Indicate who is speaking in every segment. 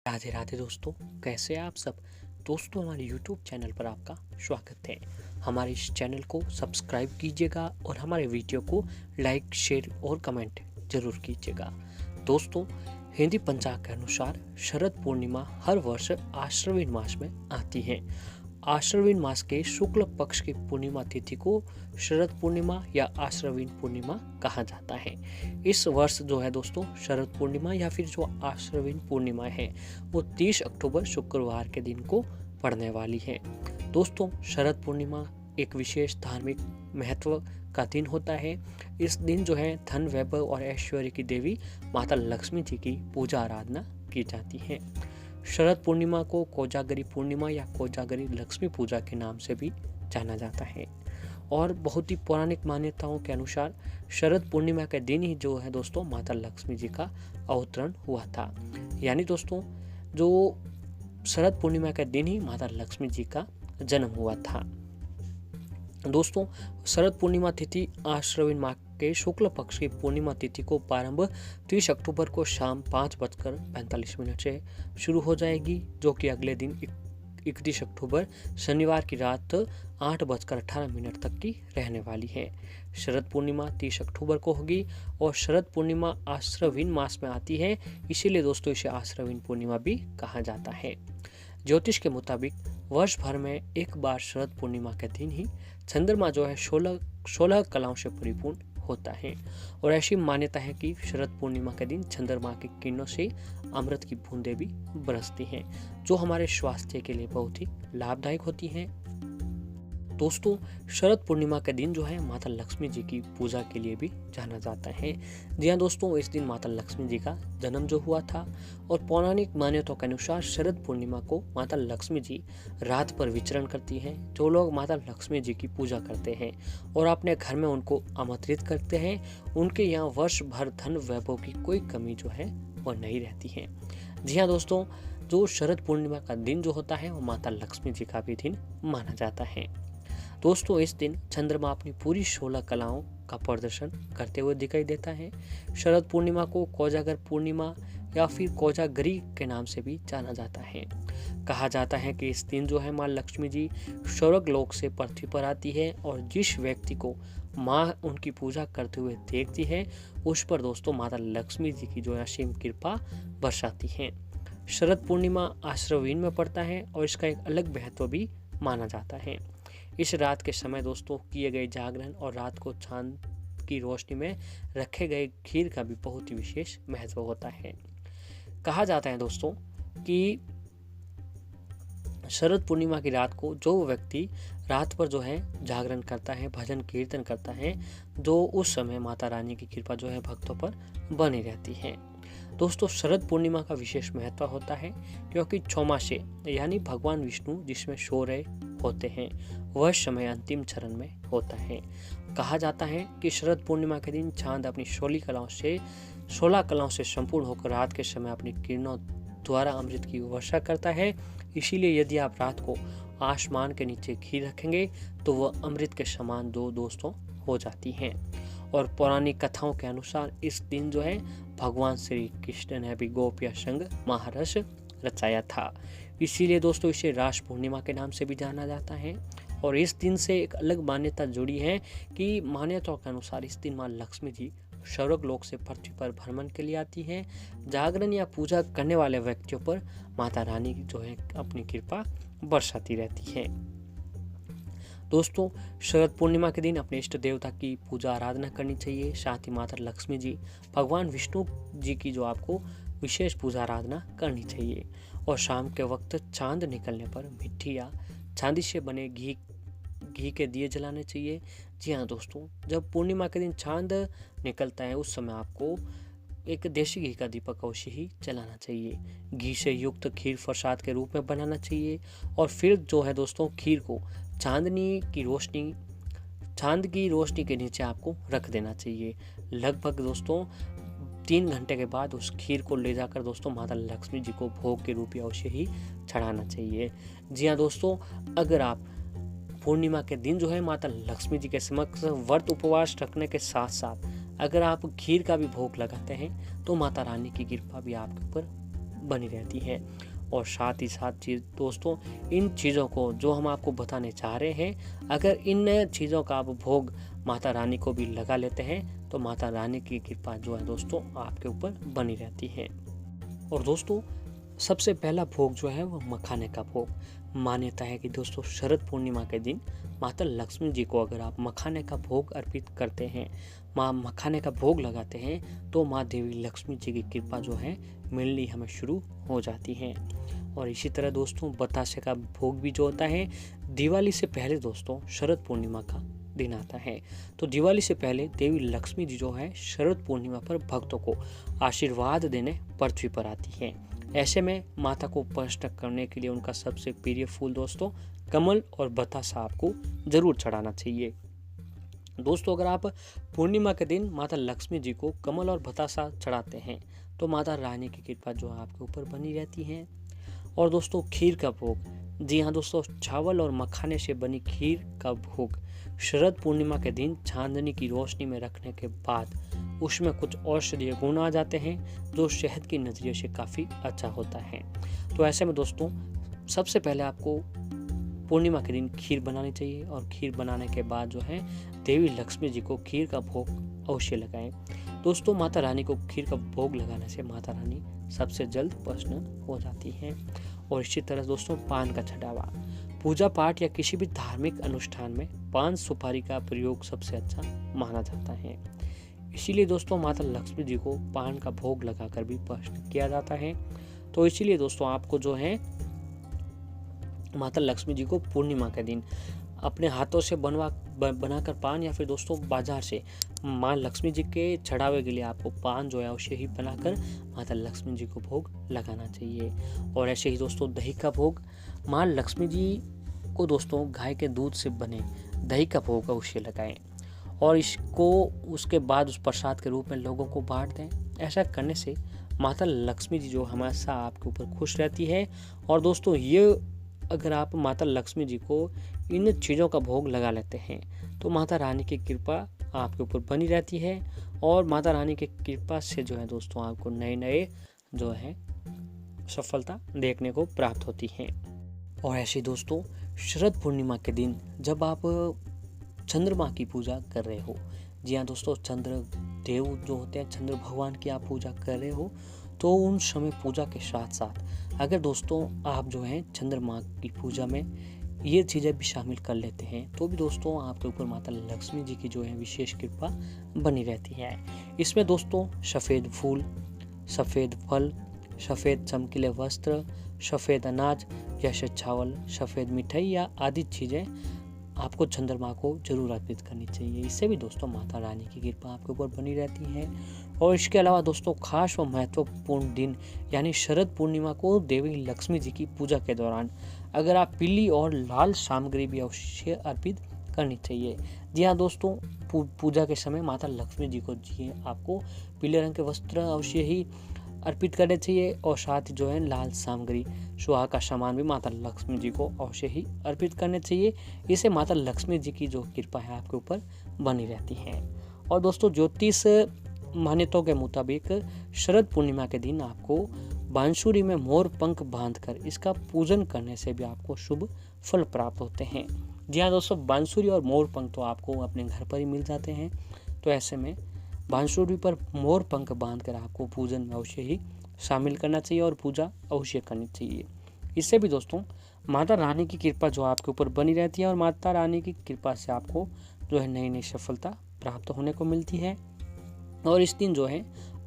Speaker 1: राधे राधे दोस्तों, कैसे हैं आप सब। दोस्तों, हमारे YouTube चैनल पर आपका स्वागत है। हमारे इस चैनल को सब्सक्राइब कीजिएगा और हमारे वीडियो को लाइक, शेयर और कमेंट जरूर कीजिएगा। दोस्तों, हिंदी पंचांग के अनुसार शरद पूर्णिमा हर वर्ष आश्विन मास में आती है। आश्विन मास के शुक्ल पक्ष की पूर्णिमा तिथि को शरद पूर्णिमा या आश्विन पूर्णिमा कहा जाता है। इस वर्ष जो है दोस्तों, शरद पूर्णिमा या फिर जो आश्विन पूर्णिमा है वो 30 अक्टूबर शुक्रवार के दिन को पड़ने वाली है। दोस्तों, शरद पूर्णिमा एक विशेष धार्मिक महत्व का दिन होता है। इस दिन जो है धन, वैभव और ऐश्वर्य की देवी माता लक्ष्मी जी की पूजा आराधना की जाती है। शरद पूर्णिमा को कोजागरी पूर्णिमा या कोजागरी लक्ष्मी पूजा के नाम से भी जाना जाता है। और बहुत ही पौराणिक मान्यताओं के अनुसार शरद पूर्णिमा के दिन ही जो है दोस्तों माता लक्ष्मी जी का अवतरण हुआ था। यानी दोस्तों, जो शरद पूर्णिमा के दिन ही माता लक्ष्मी जी का जन्म हुआ था। दोस्तों, शरद पूर्णिमा तिथि आश्विन माह के शुक्ल पक्ष की पूर्णिमा तिथि को प्रारंभ 30 अक्टूबर को शाम 5:45 से शुरू हो जाएगी, जो कि अगले दिन 31 अक्टूबर शनिवार की रात 8:18 तक की रहने वाली है। शरद पूर्णिमा 30 अक्टूबर को होगी और शरद पूर्णिमा आश्विन मास में आती है, इसीलिए दोस्तों इसे आश्विन पूर्णिमा भी कहा जाता है। ज्योतिष के मुताबिक वर्ष भर में एक बार शरद पूर्णिमा के दिन ही चंद्रमा जो है 16 कलाओं से परिपूर्ण होता है। और ऐसी मान्यता है कि शरद पूर्णिमा के दिन चंद्रमा की किरणों से अमृत की बूंदें भी बरसती हैं, जो हमारे स्वास्थ्य के लिए बहुत ही लाभदायक होती हैं। दोस्तों, शरद पूर्णिमा के दिन जो है माता लक्ष्मी जी की पूजा के लिए भी जाना जाता है। जी हाँ दोस्तों, इस दिन माता लक्ष्मी जी का जन्म जो हुआ था। और पौराणिक मान्यताओं के अनुसार शरद पूर्णिमा को माता लक्ष्मी जी रात पर विचरण करती हैं। जो लोग माता लक्ष्मी जी की पूजा करते हैं और अपने घर में उनको आमंत्रित करते हैं, उनके यहाँ वर्ष भर धन वैभव की कोई कमी जो है वह नहीं रहती है। जी हाँ दोस्तों, जो शरद पूर्णिमा का दिन जो होता है वो माता लक्ष्मी जी का भी दिन माना जाता है। दोस्तों, इस दिन चंद्रमा अपनी पूरी 16 कलाओं का प्रदर्शन करते हुए दिखाई देता है। शरद पूर्णिमा को कोजागर पूर्णिमा या फिर कोजागरी के नाम से भी जाना जाता है। कहा जाता है कि इस दिन जो है माँ लक्ष्मी जी स्वर्ग लोक से पृथ्वी पर आती है और जिस व्यक्ति को माँ उनकी पूजा करते हुए देखती है, उस पर दोस्तों माता लक्ष्मी जी की जो है असीम कृपा बरसाती है। शरद पूर्णिमा आश्विन में पड़ता है और इसका एक अलग महत्व भी माना जाता है। इस रात के समय दोस्तों किए गए जागरण और रात को चांद की रोशनी में रखे गए खीर का भी बहुत ही विशेष महत्व होता है। कहा जाता है दोस्तों कि शरद पूर्णिमा की रात को जो व्यक्ति रात पर जो है जागरण करता है, भजन कीर्तन करता है, जो उस समय माता रानी की कृपा जो है भक्तों पर बनी रहती है। दोस्तों, शरद पूर्णिमा का विशेष महत्व होता है क्योंकि चौमासे यानी भगवान विष्णु जिसमें सूर्य होते हैं वह समय अंतिम चरण में होता है। कहा जाता है कि शरद पूर्णिमा के दिन चांद अपनी 16 कलाओं से संपूर्ण होकर रात के समय अपनी किरणों द्वारा अमृत की वर्षा करता है। इसीलिए यदि आप रात को आसमान के नीचे घी रखेंगे तो वह अमृत के समान दो दोस्तों हो जाती हैं। और पौराणिक कथाओं के अनुसार इस दिन जो है भगवान श्री कृष्ण ने भी गोपिया संग महारस रचाया था। इसीलिए दोस्तों इसे रास पूर्णिमा के नाम से भी जाना जाता है। और इस दिन से एक अलग मान्यता जुड़ी है कि मान्यताओं के अनुसार इस दिन माँ लक्ष्मी जी स्वर्ग लोक से पृथ्वी पर भ्रमण के लिए आती है। जागरण या पूजा करने वाले व्यक्तियों पर माता रानी जो है अपनी कृपा बरसाती रहती है। दोस्तों, शरद पूर्णिमा के दिन अपने इष्ट देवता की पूजा आराधना करनी चाहिए। साथ ही माता लक्ष्मी जी, भगवान विष्णु जी की जो आपको विशेष पूजा आराधना करनी चाहिए। और शाम के वक्त चांद निकलने पर मिट्टी या चांदी से बने घी के दिए जलाने चाहिए। जी हाँ दोस्तों, जब पूर्णिमा के दिन चांद निकलता है उस समय आपको एक देसी घी का दीपक अवश्य ही जलाना चाहिए। घी से युक्त खीर प्रसाद के रूप में बनाना चाहिए और फिर जो है दोस्तों खीर को चांद की रोशनी के नीचे आपको रख देना चाहिए। लगभग दोस्तों 3 घंटे के बाद उस खीर को ले जाकर दोस्तों माता लक्ष्मी जी को भोग के रूप में अवश्य ही चढ़ाना चाहिए। जी हाँ दोस्तों, अगर आप पूर्णिमा के दिन जो है माता लक्ष्मी जी के समक्ष व्रत उपवास रखने के साथ साथ अगर आप खीर का भी भोग लगाते हैं तो माता रानी की कृपा भी आपके ऊपर बनी रहती है। और साथ ही साथ चीज़ दोस्तों, इन चीज़ों को जो हम आपको बताने चाह रहे हैं, अगर इन चीज़ों का आप भोग माता रानी को भी लगा लेते हैं तो माता रानी की कृपा जो है दोस्तों आपके ऊपर बनी रहती है। और दोस्तों, सबसे पहला भोग जो है वो मखाने का भोग। मान्यता है कि दोस्तों शरद पूर्णिमा के दिन माता लक्ष्मी जी को अगर आप मखाने का भोग अर्पित करते हैं, मखाने का भोग लगाते हैं, तो माँ देवी लक्ष्मी जी की कृपा जो है मिलनी हमें शुरू हो जाती है। और इसी तरह दोस्तों, बतासे का भोग भी जो होता है दिवाली से पहले दोस्तों शरद पूर्णिमा का दिन आता है। तो दिवाली से पहले देवी लक्ष्मी जी जो है शरद पूर्णिमा पर भक्तों को आशीर्वाद देने पृथ्वी पर आती है। ऐसे में माता को प्रसन्न करने के लिए उनका सबसे प्रिय फूल दोस्तों कमल और बतासा आपको जरूर चढ़ाना चाहिए। दोस्तों, अगर आप पूर्णिमा के दिन माता लक्ष्मी जी को कमल और बतासा चढ़ाते हैं तो माता रानी की कृपा जो आपके ऊपर बनी रहती है। और दोस्तों, खीर का भोग, जी हाँ दोस्तों, चावल और मखाने से बनी खीर का भोग शरद पूर्णिमा के दिन चांदनी की रोशनी में रखने के बाद उसमें कुछ औषधीय गुण आ जाते हैं जो सेहत की नज़रिए से काफ़ी अच्छा होता है। तो ऐसे में दोस्तों, सबसे पहले आपको पूर्णिमा के दिन खीर बनानी चाहिए और खीर बनाने के बाद जो है देवी लक्ष्मी जी को खीर का भोग अवश्य लगाएं। दोस्तों, माता रानी को खीर का भोग लगाने से माता रानी सबसे जल्द प्रसन्न हो जाती हैं। और इसी तरह दोस्तों, पान का चढ़ावा, पूजा पाठ या किसी भी धार्मिक अनुष्ठान में पान सुपारी का प्रयोग सबसे अच्छा माना जाता है। इसीलिए दोस्तों, माता लक्ष्मी जी को पान का भोग लगाकर भी प्रसन्न किया जाता है। तो इसीलिए दोस्तों, आपको जो है माता लक्ष्मी जी को पूर्णिमा के दिन अपने हाथों से बनाकर पान या फिर दोस्तों बाजार से माँ लक्ष्मी जी के चढ़ावे के लिए आपको पान जो है अवश्य ही बनाकर माता लक्ष्मी जी को भोग लगाना चाहिए। और ऐसे ही दोस्तों, दही का भोग, माँ लक्ष्मी जी को दोस्तों गाय के दूध से बने दही का भोग अवश्य लगाएं और इसको उसके बाद उस प्रसाद के रूप में लोगों को बांट दें। ऐसा करने से माता लक्ष्मी जी जो हमेशा आपके ऊपर खुश रहती है। और दोस्तों, ये अगर आप माता लक्ष्मी जी को इन चीज़ों का भोग लगा लेते हैं तो माता रानी की कृपा आपके ऊपर बनी रहती है। और माता रानी की कृपा से जो है दोस्तों आपको नए नए जो है सफलता देखने को प्राप्त होती है। और ऐसे दोस्तों, शरद पूर्णिमा के दिन जब आप चंद्रमा की पूजा कर रहे हो, जी हाँ दोस्तों, चंद्र देव जो होते हैं, चंद्र भगवान की आप पूजा कर रहे हो, तो उन समय पूजा के साथ साथ अगर दोस्तों आप जो है चंद्रमा की पूजा में ये चीज़ें भी शामिल कर लेते हैं तो भी दोस्तों आपके ऊपर माता लक्ष्मी जी की जो है विशेष कृपा बनी रहती है। इसमें दोस्तों सफ़ेद फूल, सफ़ेद फल, सफ़ेद चमकीले वस्त्र, सफ़ेद अनाज जैसे चावल, सफ़ेद मिठाई या आदि चीज़ें आपको चंद्रमा को जरूर अर्पित करनी चाहिए। इससे भी दोस्तों माता रानी की कृपा आपके ऊपर बनी रहती है। और इसके अलावा दोस्तों, खास व महत्वपूर्ण दिन यानी शरद पूर्णिमा को देवी लक्ष्मी जी की पूजा के दौरान अगर आप पीली और लाल सामग्री भी अवश्य अर्पित करनी चाहिए। जी हाँ दोस्तों, पूजा के समय माता लक्ष्मी जी को आपको पीले रंग के वस्त्र अवश्य ही अर्पित करने चाहिए और साथ ही जो है लाल सामग्री सुहाग का सामान भी माता लक्ष्मी जी को अवश्य ही अर्पित करने चाहिए। इससे माता लक्ष्मी जी की जो कृपा है आपके ऊपर बनी रहती है। और दोस्तों, ज्योतिष मान्यताओं के मुताबिक शरद पूर्णिमा के दिन आपको बांसुरी में मोर पंख बांधकर इसका पूजन करने से भी आपको शुभ फल प्राप्त होते हैं। जी हाँ दोस्तों, बांसुरी और मोर पंख तो आपको अपने घर पर ही मिल जाते हैं। तो ऐसे में बांसुरी पर मोर पंख बांधकर आपको पूजन में अवश्य ही शामिल करना चाहिए और पूजा अवश्य करनी चाहिए। इससे भी दोस्तों माता रानी की कृपा जो आपके ऊपर बनी रहती है और माता रानी की कृपा से आपको जो है नई नई सफलता प्राप्त होने को मिलती है। और इस दिन जो है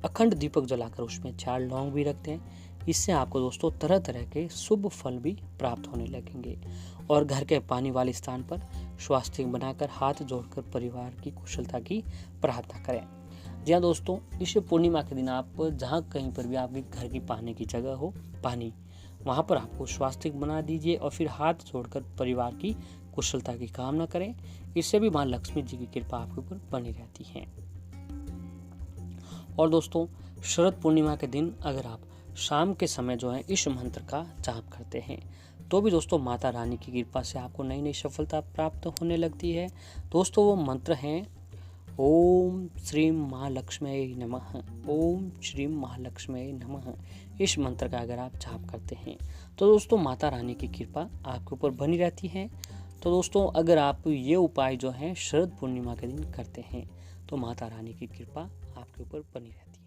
Speaker 1: अखंड दीपक जलाकर उसमें 4 लौंग भी रखते हैं। इससे आपको दोस्तों तरह तरह के शुभ फल भी प्राप्त होने लगेंगे। और घर के पानी वाले स्थान पर स्वास्तिक बनाकर हाथ जोड़कर परिवार की कुशलता की प्रार्थना करें। जी हाँ दोस्तों, इस पूर्णिमा के दिन आप जहाँ कहीं पर भी आपके घर की पानी की जगह हो, पानी वहाँ पर आपको स्वास्तिक बना दीजिए और फिर हाथ जोड़कर परिवार की कुशलता की कामना करें। इससे भी माँ लक्ष्मी जी की कृपा आपके ऊपर बनी रहती है। और दोस्तों, शरद पूर्णिमा के दिन अगर आप शाम के समय जो है इस मंत्र का जाप करते हैं तो भी दोस्तों माता रानी की कृपा से आपको नई नई सफलता प्राप्त होने लगती है। दोस्तों, वो मंत्र हैं ओम श्रीम महालक्ष्मी नमः, ओम श्रीम महालक्ष्मी नमः। इस मंत्र का अगर आप जाप करते हैं तो दोस्तों माता रानी की कृपा आपके ऊपर बनी रहती है। तो दोस्तों अगर आप ये उपाय जो है शरद पूर्णिमा के दिन करते हैं तो माता रानी की कृपा आपके ऊपर बनी रहती है।